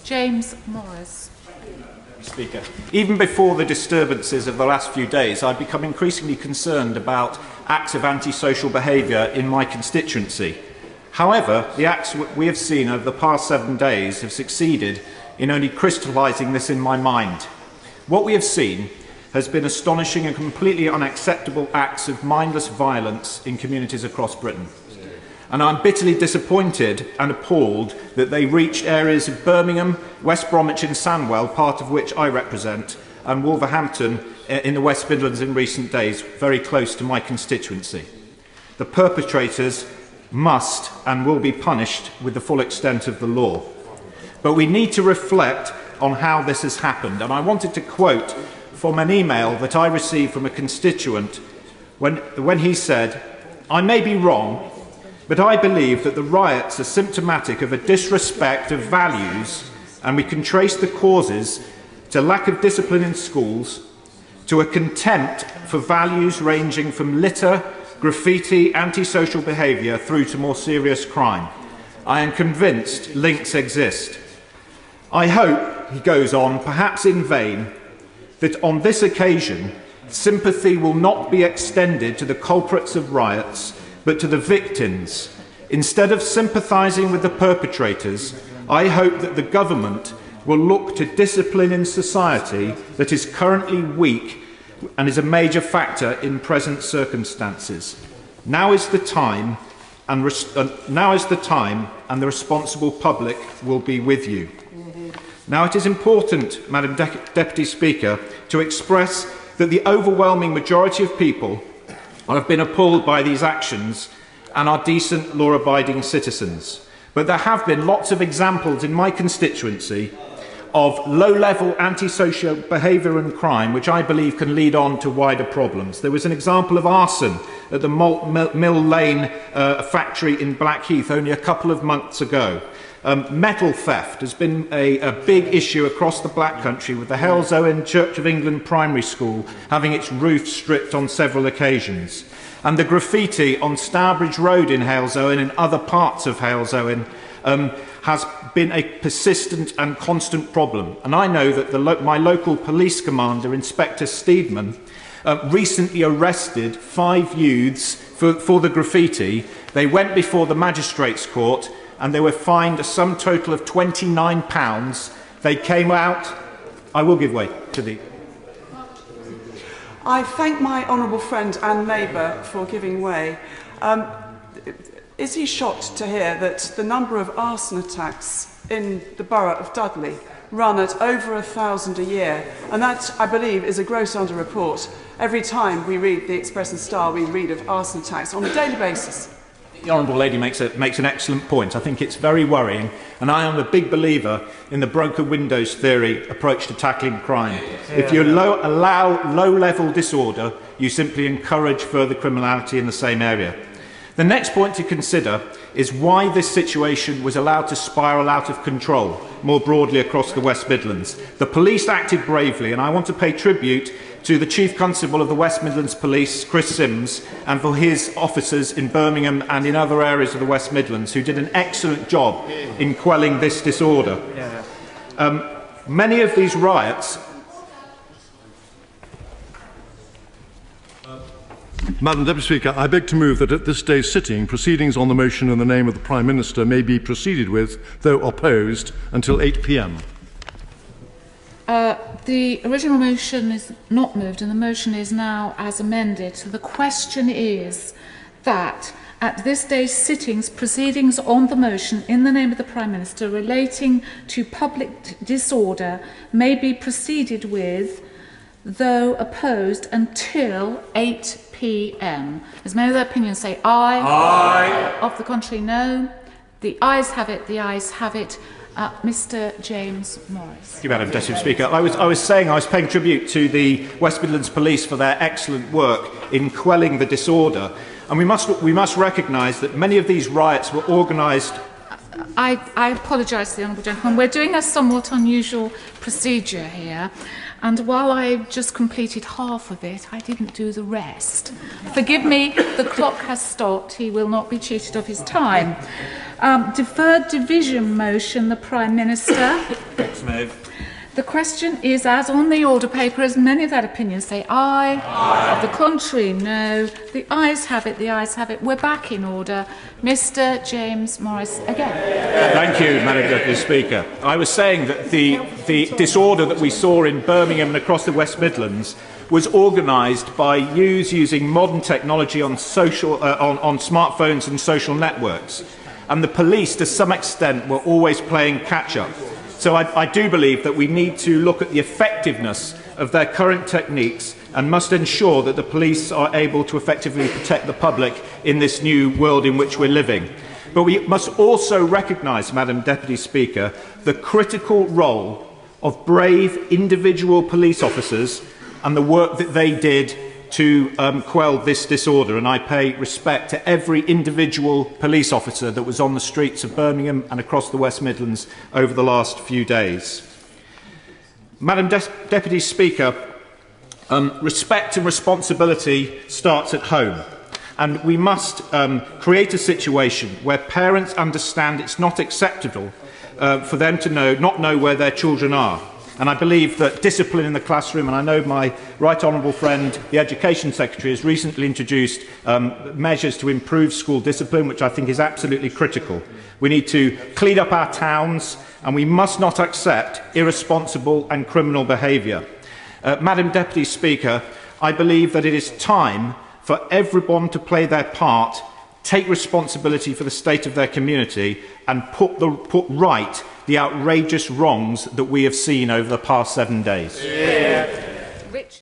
James Morris. Speaker. Even before the disturbances of the last few days, I've become increasingly concerned about acts of antisocial behaviour in my constituency. However, the acts we have seen over the past 7 days have succeeded in only crystallising this in my mind. What we have seen has been astonishing and completely unacceptable acts of mindless violence in communities across Britain. And I'm bitterly disappointed and appalled that they reached areas of Birmingham, West Bromwich and Sandwell, part of which I represent, and Wolverhampton in the West Midlands in recent days, very close to my constituency. The perpetrators must and will be punished with the full extent of the law. But we need to reflect on how this has happened, and I wanted to quote from an email that I received from a constituent when he said, "I may be wrong, but I believe that the riots are symptomatic of a disrespect of values, and we can trace the causes to lack of discipline in schools, to a contempt for values ranging from litter, graffiti, antisocial behaviour through to more serious crime. I am convinced links exist. I hope," he goes on, "perhaps in vain, that on this occasion sympathy will not be extended to the culprits of riots, but to the victims. Instead of sympathising with the perpetrators, I hope that the government will look to discipline in society that is currently weak and is a major factor in present circumstances. Now is the time, and the responsible public will be with you." Now, it is important, Madam Deputy Speaker, to express that the overwhelming majority of people have been appalled by these actions and are decent, law-abiding citizens. But there have been lots of examples in my constituency of low-level antisocial behaviour and crime, which I believe can lead on to wider problems. There was an example of arson at the Mill Lane factory in Blackheath only a couple of months ago. Metal theft has been a big issue across the Black Country, with the Halesowen Church of England primary school having its roof stripped on several occasions. And the graffiti on Stourbridge Road in Halesowen and other parts of Halesowen has been a persistent and constant problem. And I know that my local police commander, Inspector Steedman, recently arrested 5 youths for the graffiti. They went before the magistrates' court and they were fined a sum total of £29. They came out. I will give way to the... I thank my honourable friend and neighbour for giving way. Is he shocked to hear that the number of arson attacks in the borough of Dudley run at over 1,000 a year? And that, I believe, is a gross underreport. Every time we read the Express and Star, we read of arson attacks on a daily basis. The Honourable Lady makes an excellent point. I think it's very worrying, and I am a big believer in the broken windows theory approach to tackling crime. If you allow low-level disorder, you simply encourage further criminality in the same area. The next point to consider is why this situation was allowed to spiral out of control more broadly across the West Midlands. The police acted bravely, and I want to pay tribute to the Chief Constable of the West Midlands Police, Chris Sims, and for his officers in Birmingham and in other areas of the West Midlands who did an excellent job in quelling this disorder. Many of these riots... Madam Deputy Speaker, I beg to move that at this day's sitting, proceedings on the motion in the name of the Prime Minister may be proceeded with, though opposed, until 8 p.m. The original motion is not moved, and the motion is now as amended. So the question is that at this day's sittings, proceedings on the motion in the name of the Prime Minister relating to public disorder may be proceeded with, though opposed, until 8 p.m. As many of their opinions say aye. Aye. Of the contrary, no. The ayes have it. The ayes have it. Mr. James Morris. Thank you, Madam Deputy Speaker. I was paying tribute to the West Midlands Police for their excellent work in quelling the disorder, and we must recognise that many of these riots were organised. I apologise to the honourable gentleman. We're doing a somewhat unusual procedure here, and while I just completed half of it, I didn't do the rest. Forgive me, the clock has stopped. He will not be cheated of his time. Deferred division motion, the Prime Minister. Next move. The question is, as on the order paper, as many of that opinion say aye. Aye. Of the contrary, no. The ayes have it, the ayes have it. We're back in order. Mr. James Morris again. Thank you, Madam Deputy Speaker. I was saying that the disorder that we saw in Birmingham and across the West Midlands was organised by using modern technology on smartphones and social networks. And the police, to some extent, were always playing catch-up. So I do believe that we need to look at the effectiveness of their current techniques and must ensure that the police are able to effectively protect the public in this new world in which we're living. But we must also recognise, Madam Deputy Speaker, the critical role of brave individual police officers and the work that they did to quell this disorder, and I pay respect to every individual police officer that was on the streets of Birmingham and across the West Midlands over the last few days. Madam Deputy Speaker, respect and responsibility starts at home, and we must create a situation where parents understand it's not acceptable for them to not know where their children are. And I believe that discipline in the classroom, and I know my right honourable friend, the Education Secretary, has recently introduced measures to improve school discipline, which I think is absolutely critical. We need to clean up our towns, and we must not accept irresponsible and criminal behaviour. Madam Deputy Speaker, I believe that it is time for everyone to play their part, take responsibility for the state of their community, and put right the outrageous wrongs that we have seen over the past 7 days. Yeah.